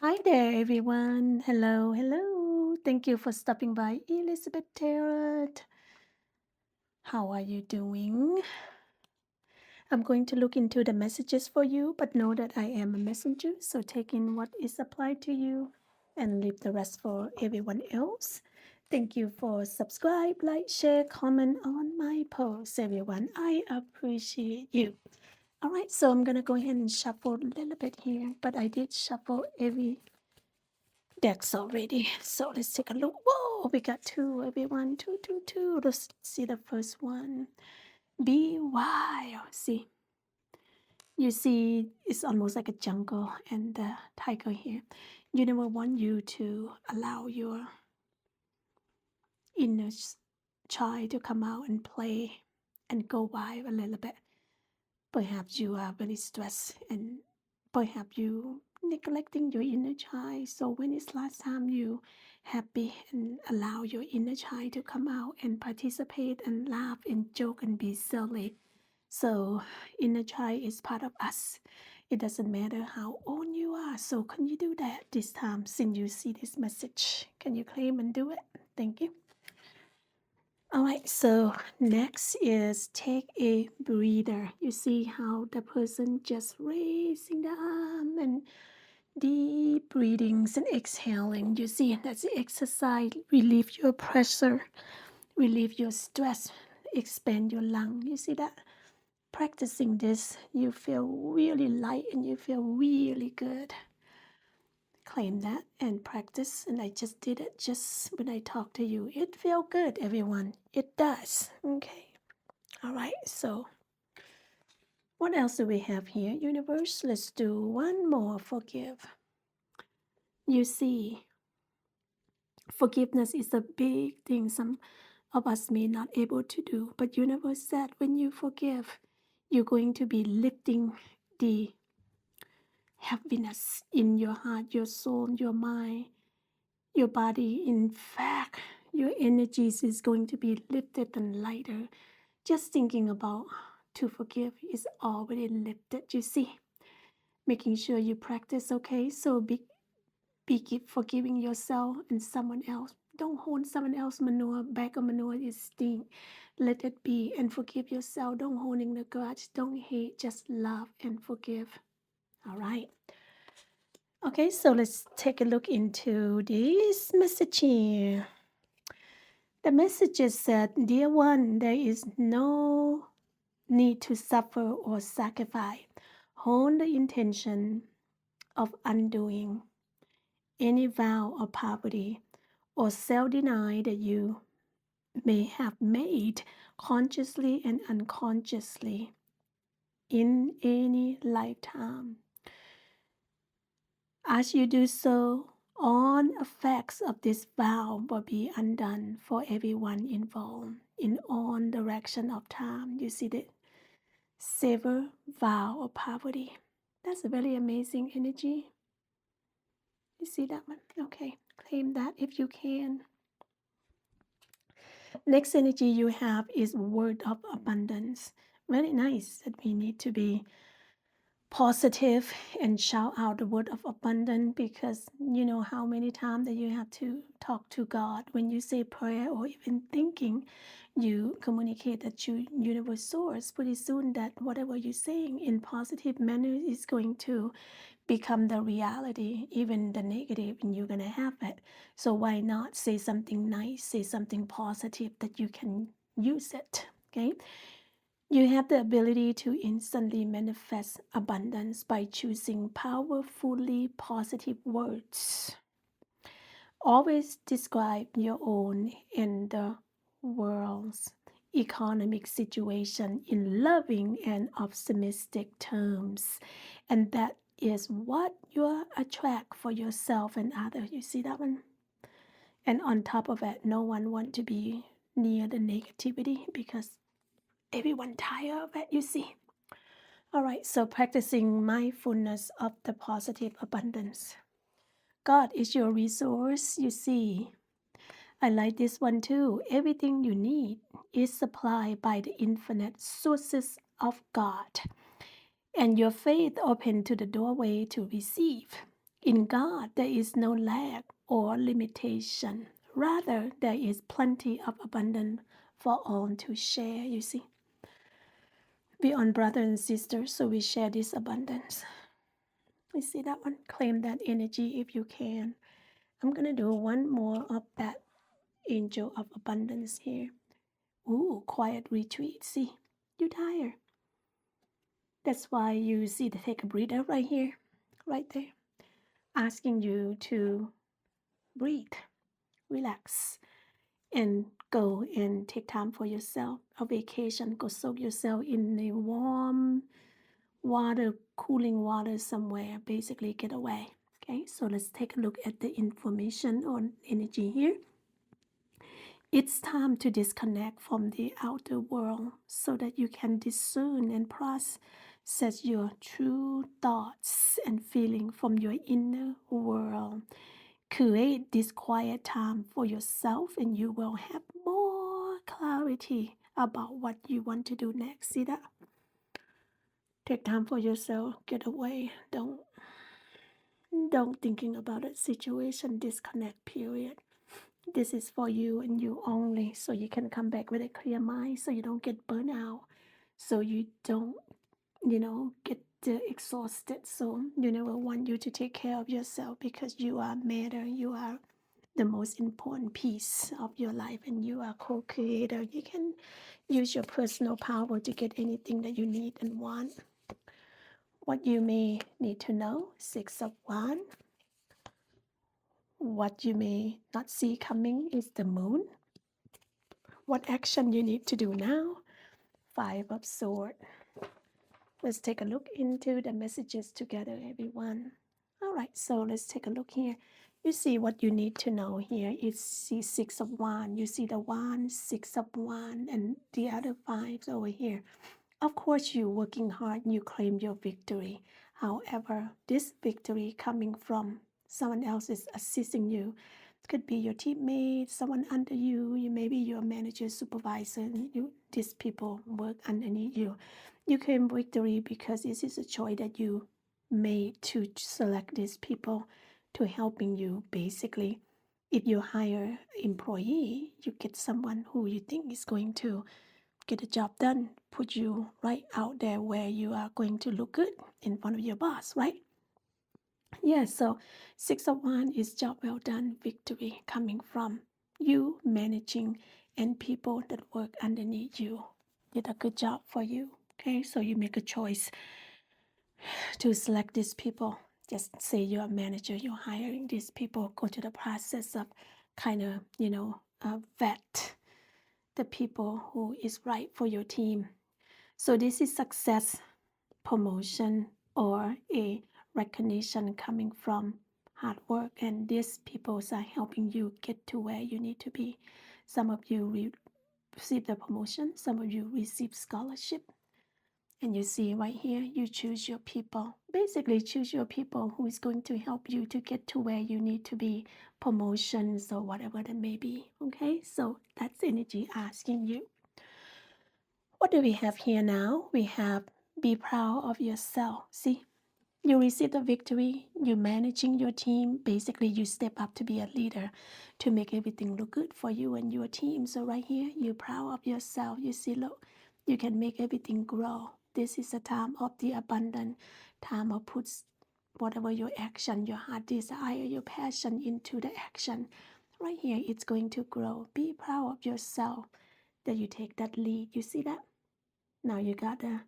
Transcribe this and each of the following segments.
Hi there, everyone. Hello, hello. Thank you for stopping by, Elizabeth Taylor. How are you doing? I'm going to look into the messages for you, but know that I am a messenger, so take in what is applied to you and leave the rest for everyone else. Thank you for subscribe, like, share, comment on my posts, everyone. I appreciate you. All right, so I'm gonna go ahead and shuffle a little bit here, but I did shuffle every decks already. So let's take a look. Whoa, we got two, everyone. Two, two, two. Let's see the first one. Be wild. See, you see, it's almost like a jungle and the tiger here. You never want you to allow your inner child to come out and play and go wild a little bit. Perhaps you are very stressed and perhaps you neglecting your inner child. So when it's last time you happy and allow your inner child to come out and participate and laugh and joke and be silly. So inner child is part of us. It doesn't matter how old you are. So can you do that this time since you see this message? Can you claim and do it? Thank you. All right, so next is take a breather. You see how the person just raising the arm and deep breathings and exhaling. You see that's the exercise. Relieve your pressure, relieve your stress, expand your lung. You see that? Practicing this, you feel really light and you feel really good. Claim that and practice. And I just did it just when I talked to you. It felt good, everyone. It does. Okay. All right. So, what else do we have here? Universe, let's do one more. Forgive. You see, forgiveness is a big thing some of us may not able to do. But universe said when you forgive, you're going to be lifting the happiness in your heart, your soul, your mind, your body. In fact, your energies is going to be lifted and lighter. Just thinking about to forgive is already lifted. You see, making sure you practice. Okay, so be forgiving yourself and someone else. Don't hold someone else manure. Bag of manure is stink. Let it be and forgive yourself. Don't holding the grudge. Don't hate. Just love and forgive. All right. Okay, so let's take a look into this message here. The message said, Dear one, there is no need to suffer or sacrifice. Hold the intention of undoing any vow of poverty or self denial that you may have made consciously and unconsciously in any lifetime. As you do so, all effects of this vow will be undone for everyone involved in all direction of time. You see the sever vow of poverty. That's a very amazing energy. You see that one? Okay, claim that if you can. Next energy you have is word of abundance. Very nice that we need to be positive and shout out the word of abundance because you know how many times that you have to talk to God when you say prayer or even thinking you communicate that you universe source pretty soon that whatever you're saying in positive manner is going to become the reality even the negative and you're gonna have it. So why not say something nice, say something positive that you can use it. Okay, you have the ability to instantly manifest abundance by choosing powerfully positive words. Always describe your own and the world's economic situation in loving and optimistic terms. And that is what you attract for yourself and others. You see that one? And on top of it, no one want to be near the negativity because everyone tired of it, you see. All right, so practicing mindfulness of the positive abundance. God is your resource, you see. I like this one too. Everything you need is supplied by the infinite sources of God. And your faith open to the doorway to receive. In God, there is no lack or limitation. Rather, there is plenty of abundance for all to share, you see. We are brothers and sisters, so we share this abundance. You see that one? Claim that energy if you can. I'm going to do one more of that angel of abundance here. Ooh, quiet retreat. See, you're tired. That's why you see the take a breather right here, right there, asking you to breathe, relax, and go and take time for yourself. A vacation, go soak yourself in the warm water, cooling water somewhere. Basically, get away. Okay, so let's take a look at the information on energy here. It's time to disconnect from the outer world so that you can discern and process your true thoughts and feeling from your inner world. Create this quiet time for yourself and you will have more clarity about what you want to do next. See that? Take time for yourself, get away. Don't thinking about a situation, disconnect, period. This is for you and you only, so you can come back with a clear mind, so you don't get burnt out, so you don't, get exhausted. So you never want you to take care of yourself because you are matter, you are the most important piece of your life, and you are co-creator. You can use your personal power to get anything that you need and want. What you may need to know, 6 of Wands. What you may not see coming is the moon. What action you need to do now, 5 of Swords. Let's take a look into the messages together, everyone. All right, so let's take a look here. You see what you need to know here. You see 6 of Wands. You see the wand, 6 of Wands, and the other 5s over here. Of course, you're working hard and you claim your victory. However, this victory coming from someone else is assisting you. It could be your teammate, someone under you, maybe your manager, supervisor. These people work underneath you. You claim victory because this is a choice that you made to select these people to helping you. Basically, if you hire employee, you get someone who you think is going to get the job done, put you right out there where you are going to look good in front of your boss, right? Yeah, so 6 of Wands is job well done, victory coming from you managing and people that work underneath you did a good job for you. Okay, so you make a choice to select these people. Just say you're a manager, you're hiring these people, go to the process of kind of, vet the people who is right for your team. So this is success, promotion, or a recognition coming from hard work, and these people are helping you get to where you need to be. Some of you receive the promotion, some of you receive scholarship, and you see right here, you choose your people. Basically, choose your people who is going to help you to get to where you need to be, promotions or whatever that may be. Okay, so that's energy asking you. What do we have here now? We have be proud of yourself. See, you receive the victory, you're managing your team. Basically, you step up to be a leader to make everything look good for you and your team. So right here, you're proud of yourself. You see, look, you can make everything grow. This is a time of the abundant, time of puts whatever your action, your heart desire, your passion into the action. Right here, it's going to grow. Be proud of yourself that you take that lead. You see that? Now you got the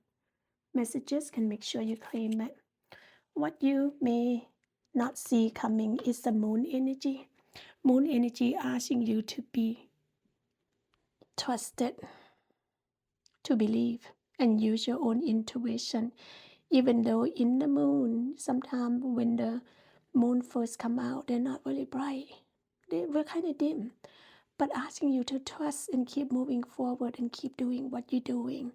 messages, can make sure you claim it. What you may not see coming is the moon energy. Moon energy asking you to be trusted, to believe, and use your own intuition. Even though in the moon, sometimes when the moon first come out, they're not really bright. They were kind of dim. But asking you to trust and keep moving forward and keep doing what you're doing.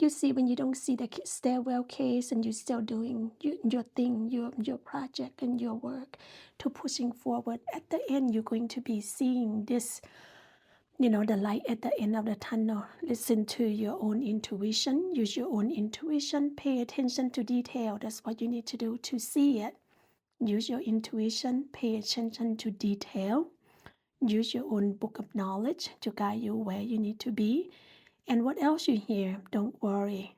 You see, when you don't see the stairwell case and you're still doing your thing, your project and your work to pushing forward, at the end, you're going to be seeing this, the light at the end of the tunnel. Listen to your own intuition, use your own intuition, pay attention to detail. That's what you need to do to see it. Use your intuition, pay attention to detail, use your own book of knowledge to guide you where you need to be. And what else you hear? Don't worry.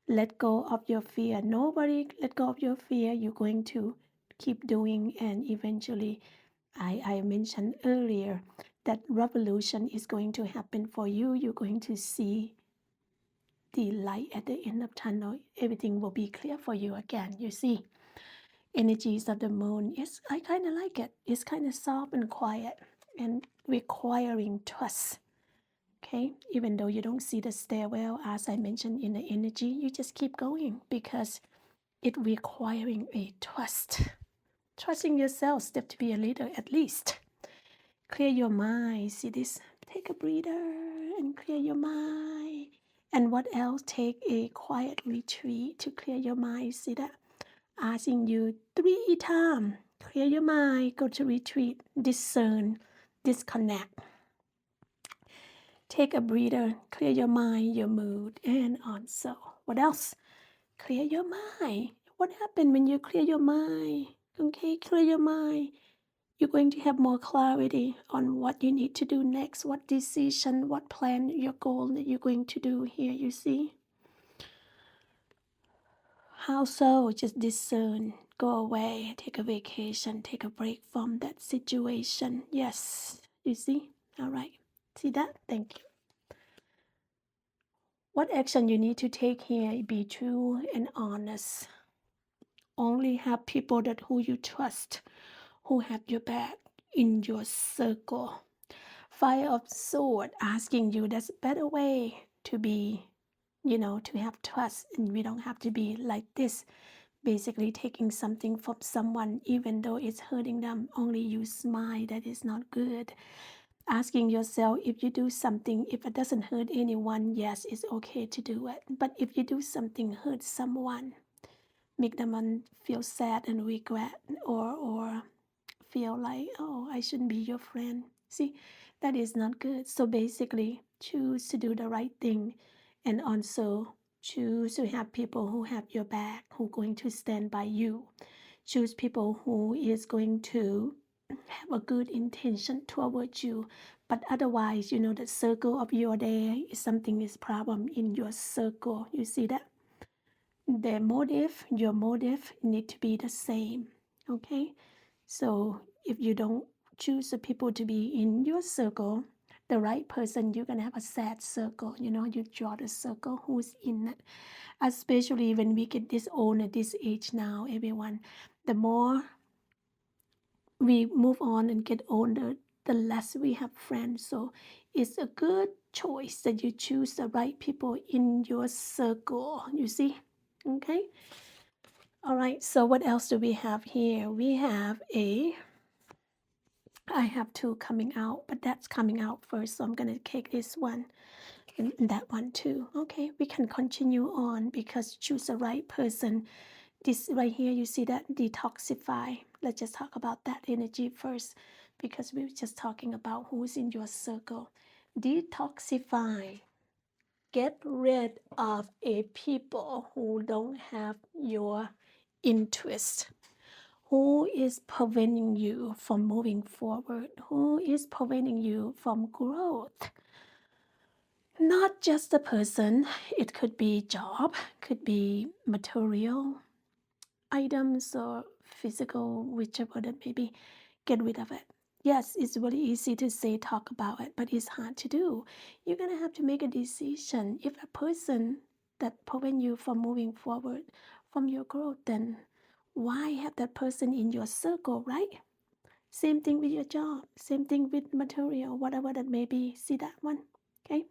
Let go of your fear. Nobody let go of your fear. You're going to keep doing, and eventually, I mentioned earlier that revolution is going to happen for you. You're going to see the light at the end of tunnel. Everything will be clear for you again. You see, energies of the moon. Yes, I kind of like it. It's kind of soft and quiet and requiring trust. Okay, even though you don't see the stairwell, as I mentioned in the energy, you just keep going because it requiring a trust. Trusting yourself, step to be a leader at least. Clear your mind. See this? Take a breather and clear your mind. And what else? Take a quiet retreat to clear your mind. See that? Asking you 3 times. Clear your mind. Go to retreat. Discern. Disconnect. Take a breather, clear your mind, your mood, and answer. What else? Clear your mind. What happened when you clear your mind? Okay, clear your mind. You're going to have more clarity on what you need to do next, what decision, what plan, your goal that you're going to do here, you see? How so? Just discern. Go away, take a vacation, take a break from that situation. Yes, you see? All right. See that? Thank you. What action you need to take here? Be true and honest. Only have people that who you trust, who have your back in your circle. Fire of sword asking you that's a better way to be, to have trust, and we don't have to be like this. Basically taking something from someone even though it's hurting them. Only you smile, that is not good. Asking yourself, if you do something, if it doesn't hurt anyone, yes, it's okay to do it. But if you do something hurt someone, make them feel sad and regret, or feel like, oh, I shouldn't be your friend. See, that is not good. So basically, choose to do the right thing, and also choose to have people who have your back, who are going to stand by you. Choose people who is going to have a good intention towards you. But otherwise, the circle of your day is something is problem in your circle. You see that? Their motive, your motive need to be the same. Okay? So if you don't choose the people to be in your circle, the right person, you're gonna have a sad circle. You draw the circle who's in it. Especially when we get this old at this age now, everyone, the more we move on and get older, the less we have friends. So it's a good choice that you choose the right people in your circle. You see? Okay. All right. So what else do we have here? We have I have 2 coming out, but that's coming out first. So I'm going to take this one and that one too. Okay. We can continue on because choose the right person. This right here, you see that? Detoxify. Let's just talk about that energy first because we were just talking about who's in your circle. Detoxify. Get rid of a people who don't have your interest. Who is preventing you from moving forward? Who is preventing you from growth? Not just the person. It could be job, could be material items or physical, whichever that may be. Get rid of it. Yes, it's really easy to say, talk about it, but it's hard to do. You're going to have to make a decision. If a person that prevent you from moving forward, from your growth, then why have that person in your circle, right? Same thing with your job, same thing with material, whatever that may be. See that one? Okay.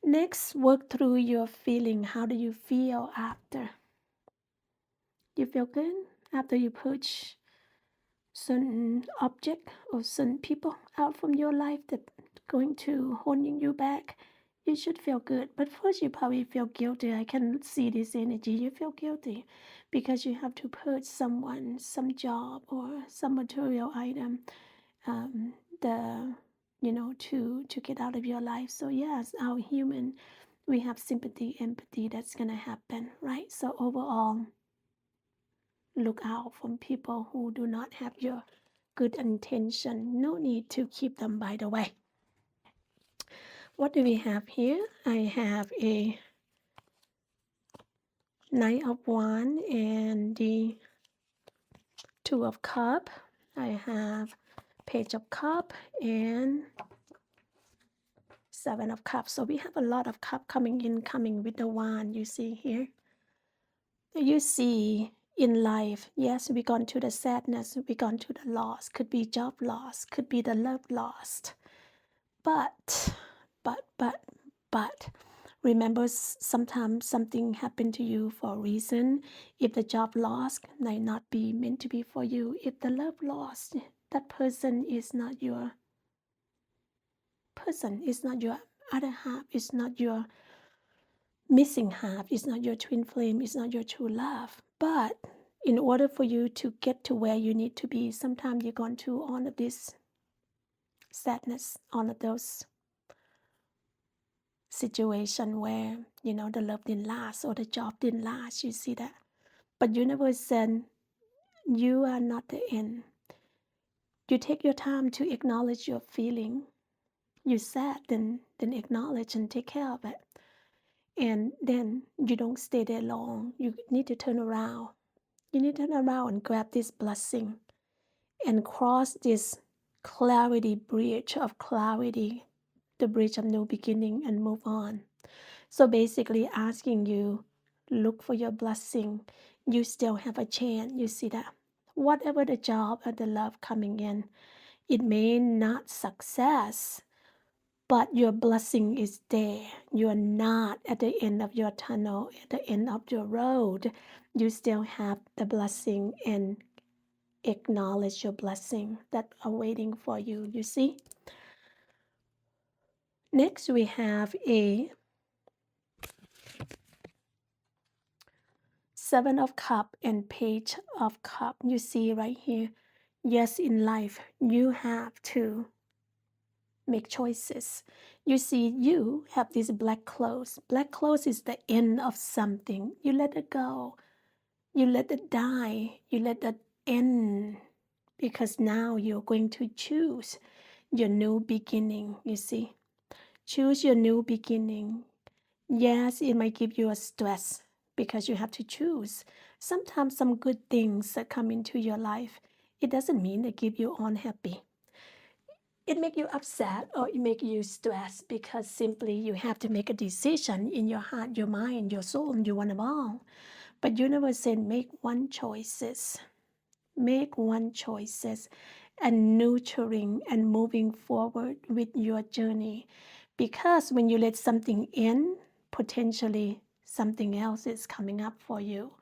Next, work through your feeling. How do you feel after? You feel good after you purge certain object or certain people out from your life that going to holding you back. You should feel good, but first you probably feel guilty. I can see this energy. You feel guilty because you have to purge someone, some job, or some material item, the to get out of your life. So yes, our human, we have sympathy, empathy. That's gonna happen, right? So overall, Look out from people who do not have your good intention. No need to keep them, by the way. What do we have here? I have a Knight of Wands and the Two of Cups. I have Page of Cups and Seven of Cups. So we have a lot of cup coming with the wand, you see here. You see in life, yes, we gone to the sadness, we gone to the loss, could be job loss, could be the love lost. But, but, remember sometimes something happened to you for a reason. If the job lost might not be meant to be for you. If the love lost, that person is not your person, is not your other half, is not your missing half, is not your twin flame, is not your true love. But in order for you to get to where you need to be, sometimes you're going to all of this sadness, all of those situation where the love didn't last or the job didn't last. You see that, but universe said you are not the end. You take your time to acknowledge your feeling. You sad, then acknowledge and take care of it, and then you don't stay there long. You need to turn around. You need to turn around and grab this blessing and cross this clarity bridge of clarity, the bridge of new beginning, and move on. So basically asking you, look for your blessing. You still have a chance. You see that? Whatever the job or the love coming in, it may not success, but your blessing is there. You are not at the end of your tunnel, at the end of your road. You still have the blessing, and acknowledge your blessing that are waiting for you. You see? Next, we have a Seven of Cups and Page of Cups. You see right here. Yes, in life, you have to make choices. You see, you have these black clothes. Black clothes is the end of something. You let it go. You let it die. You let it end. Because now you're going to choose your new beginning. You see? Choose your new beginning. Yes, it might give you a stress because you have to choose. Sometimes some good things that come into your life, it doesn't mean they give you unhappy. It make you upset or it make you stressed because simply you have to make a decision in your heart, your mind, your soul, and you want them all. But universe said make one choices. Make one choices and nurturing and moving forward with your journey. Because when you let something in, potentially something else is coming up for you.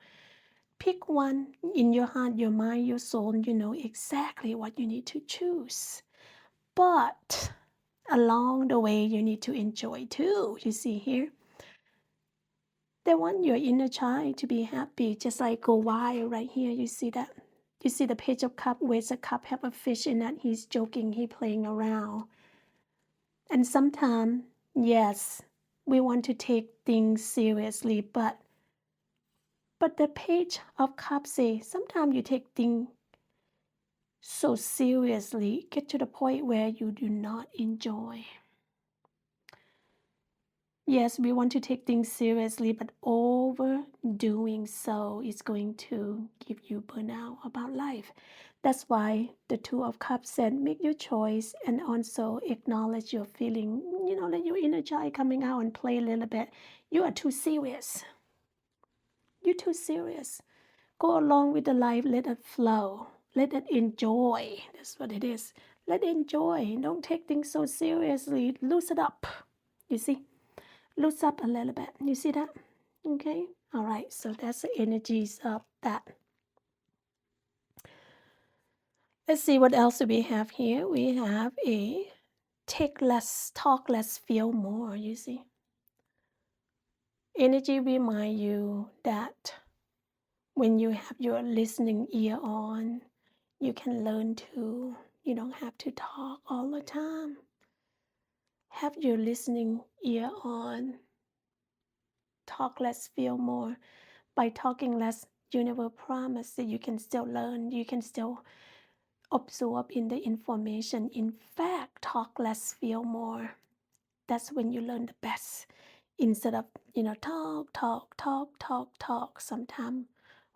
Pick one in your heart, your mind, your soul, and you know exactly what you need to choose. But along the way, you need to enjoy too. You see here? They want your inner child to be happy, just like go wild right here. You see that? You see the Page of Cups, where's a cup have a fish in it. He's joking, he playing around. And sometimes, yes, we want to take things seriously, but the Page of Cups say sometimes you take things so seriously, get to the point where you do not enjoy. Yes, we want to take things seriously, but overdoing so is going to give you burnout about life. That's why the Two of Cups said, make your choice and also acknowledge your feeling. Let your inner child coming out and play a little bit. You are too serious. You're too serious. Go along with the life. Let it flow. Let it enjoy. That's what it is. Let it enjoy. Don't take things so seriously. Loosen it up. You see? Loose up a little bit. You see that? Okay. All right. So that's the energies of that. Let's see what else we have here. We have a take less, talk less, feel more. You see? Energy remind you that when you have your listening ear on, you can learn to, you don't have to talk all the time. Have your listening ear on. Talk less, feel more. By talking less, Universe promise that you can still learn, you can still absorb in the information. In fact, talk less, feel more. That's when you learn the best. Instead of, talk. Sometimes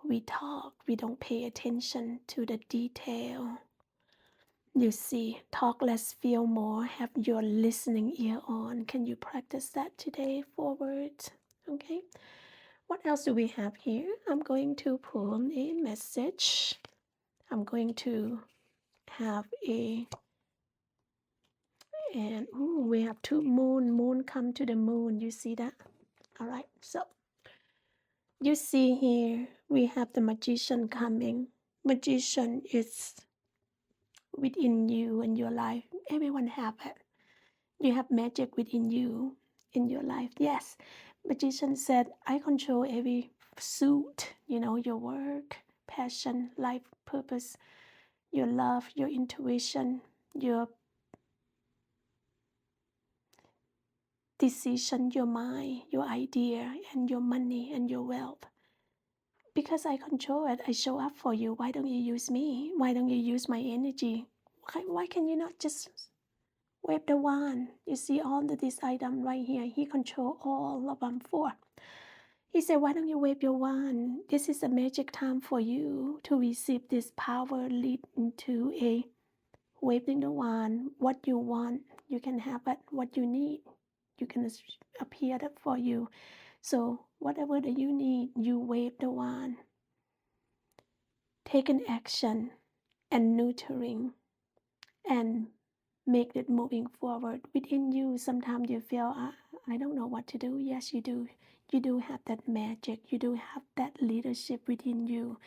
we talk, we don't pay attention to the detail. You see, talk less, feel more, have your listening ear on. Can you practice that today forward? Okay. What else do we have here? I'm going to pull a message. I'm going to have and we have two moon come to the moon. You see that? All right. So you see here, we have the magician coming. Magician is within you and your life. Everyone have it. You have magic within you in your life. Yes. Magician said, I control every suit, your work, passion, life purpose, your love, your intuition, your decision, your mind, your idea, and your money and your wealth. Because I control it, I show up for you. Why don't you use me? Why don't you use my energy? Why can you not just wave the wand? You see all of these items right here. He controls all of them for. He said, why don't you wave your wand? This is a magic time for you to receive this power, lead into a waving the wand. What you want, you can have it. What you need, you can appear that for you. So whatever that you need, you wave the wand. Take an action and nurturing and make it moving forward within you. Sometimes you feel, I don't know what to do. Yes, you do. You do have that magic. You do have that leadership within you.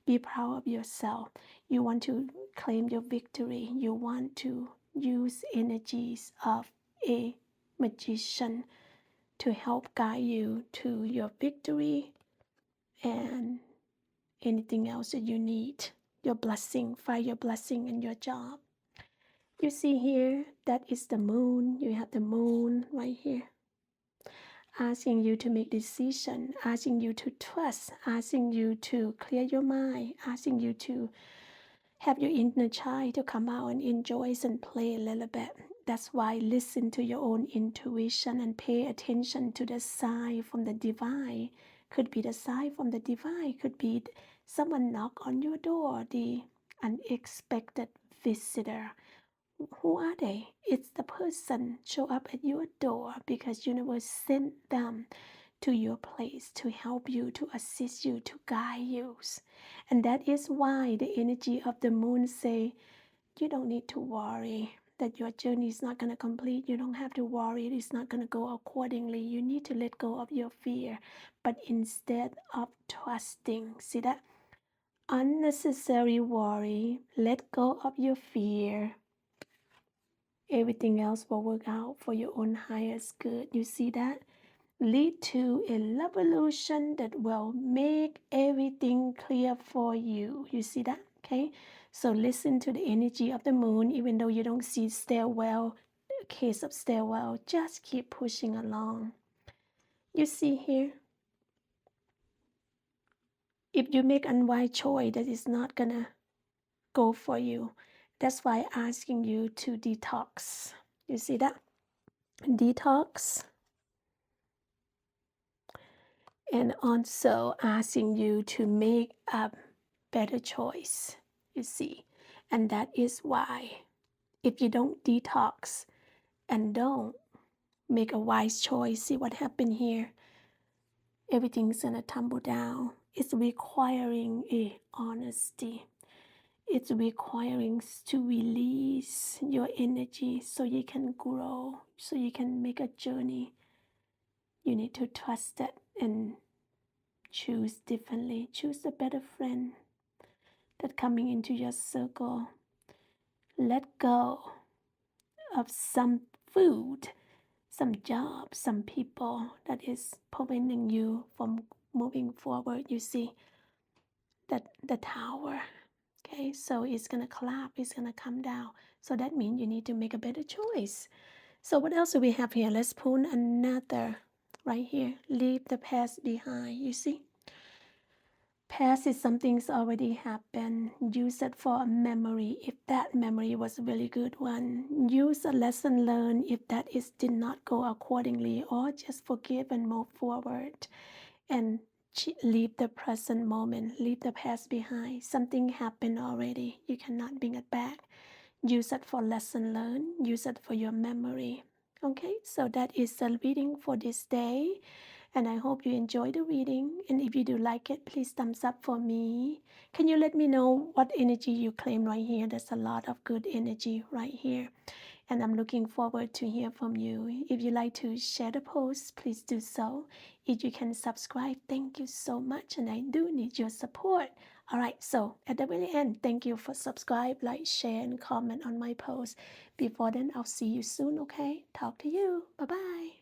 Be proud of yourself. You want to claim your victory. You want to use energies of a magician to help guide you to your victory and anything else that you need. Your blessing, find your blessing in your job. You see here, that is the moon. You have the moon right here. Asking you to make decision, asking you to trust, asking you to clear your mind, asking you to have your inner child to come out and enjoy and play a little bit. That's why listen to your own intuition and pay attention to the sign from the divine. Could be the sign from the divine, could be someone knock on your door, the unexpected visitor. Who are they? It's the person show up at your door because universe sent them to your place to help you, to assist you, to guide you. And that is why the energy of the moon say, you don't need to worry that your journey is not going to complete. You don't have to worry it's not going to go accordingly. You need to let go of your fear. But instead of trusting, see that? Unnecessary worry, let go of your fear. Everything else will work out for your own highest good. You see that? Lead to a revolution that will make everything clear for you. You see that? Okay. So listen to the energy of the moon, even though you don't see stairwell, case of stairwell, just keep pushing along. You see here, if you make unwise choice, that is not gonna go for you. That's why asking you to detox. You see that? Detox. And also asking you to make a better choice, you see. And that is why if you don't detox and don't make a wise choice, see what happened here? Everything's gonna tumble down. It's requiring a honesty. It's requiring to release your energy so you can grow, so you can make a journey. You need to trust it and choose differently. Choose a better friend that coming into your circle. Let go of some food, some job, some people that is preventing you from moving forward. You see that the tower. Okay, so it's gonna collapse, it's gonna come down. So that means you need to make a better choice. So what else do we have here? Let's pull another right here. Leave the past behind. You see? Past is something's already happened. Use it for a memory if that memory was a really good one. Use a lesson learned if that is did not go accordingly, or just forgive and move forward. And leave the present moment, leave the past behind. Something happened already. You cannot bring it back. Use it for lesson learned. Use it for your memory. Okay, so that is the reading for this day. And I hope you enjoy the reading. And if you do like it, please thumbs up for me. Can you let me know what energy you claim right here? There's a lot of good energy right here. And I'm looking forward to hear from you. If you like to share the post, please do so. If you can subscribe, thank you so much. And I do need your support. All right, so at the very end, thank you for subscribe, like, share, and comment on my post. Before then, I'll see you soon, okay? Talk to you. Bye-bye.